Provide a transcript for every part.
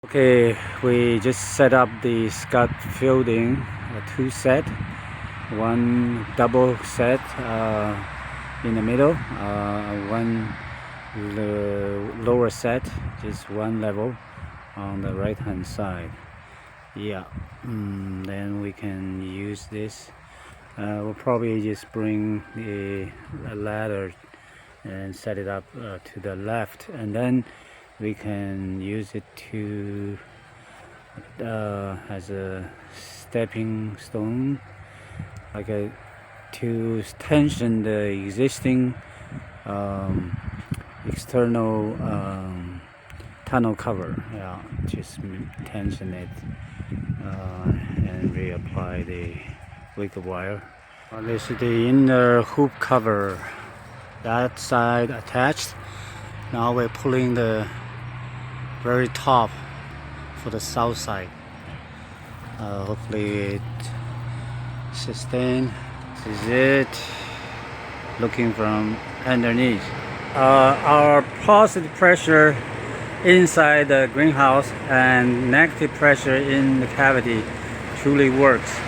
Okay, we just set up the scaffolding, two set, one double set in the middle, one lower set, just one level on the right hand side. Yeah, then we can use this. We'll probably just bring a ladder and set it up to the left, and then we can use it to as a stepping stone, to tension the existing external tunnel cover. Yeah, just tension it and reapply the wiggle wire. This is the inner hoop cover, that side attached. Now we're pulling the very top for the south side. Hopefully it sustains. This is it, looking from underneath. Our positive pressure inside the greenhouse and negative pressure in the cavity truly works.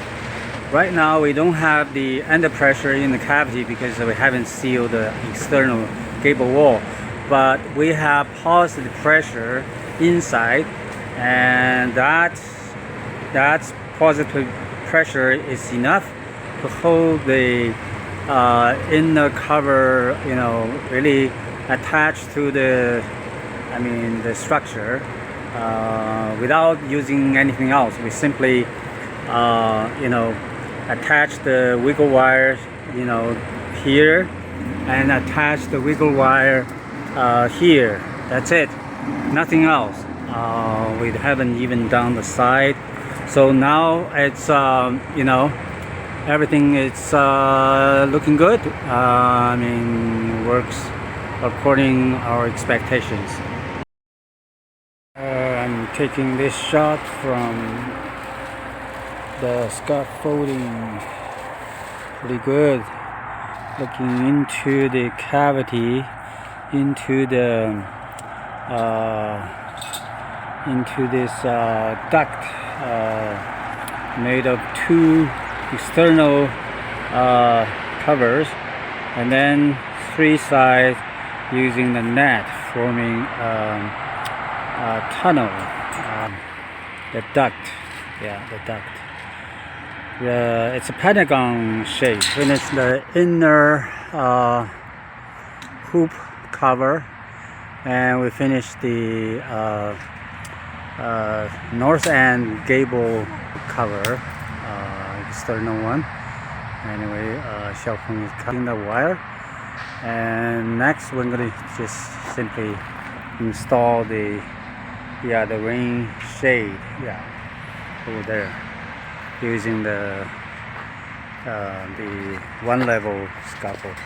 Right now we don't have the under pressure in the cavity because we haven't sealed the external gable wall, but we have positive pressure inside, and that's positive pressure is enough to hold the inner cover, really attached to the structure without using anything else. We simply attach the wiggle wire here and attach the wiggle wire here. That's it, nothing else. We haven't even done the side, so now it's everything is looking good. Works according our expectations. I'm taking this shot from the scaffolding. Pretty good. Looking into the cavity, into this duct made of two external covers, and then three sides using the net, forming a tunnel. The duct, the duct. It's a pentagon shape. Finish the inner hoop cover, and we finished the north end gable cover, external one. Anyway, Xiaopeng is cutting the wire, and next we're going to just simply install the rain shade over there, using the one level scaffold.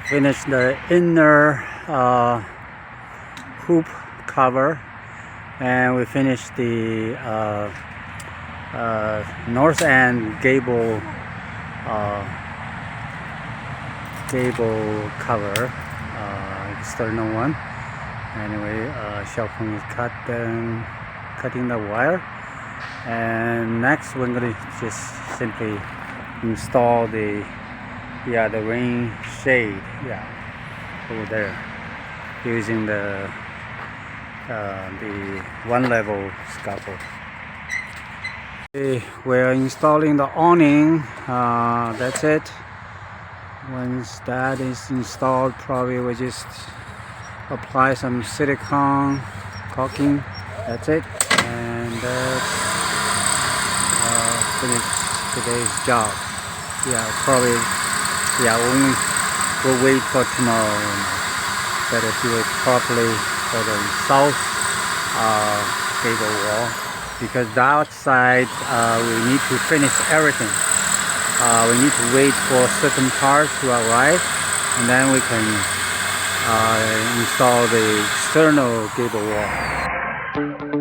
Finish the inner hoop cover, and we finished the north end gable cover, external one. Anyway, Xiaopeng is cutting the wire, and next we're going to just simply install the rain shade over there, using the one level scaffold. Okay, we're installing the awning. That's it. Once that is installed, probably we'll just apply some silicone caulking. That's it, and that's finished today's job. Probably only we'll wait for tomorrow. Better do it properly for the south gable wall, because the outside we need to finish everything. We need to wait for certain parts to arrive, and then we can install the external gable wall.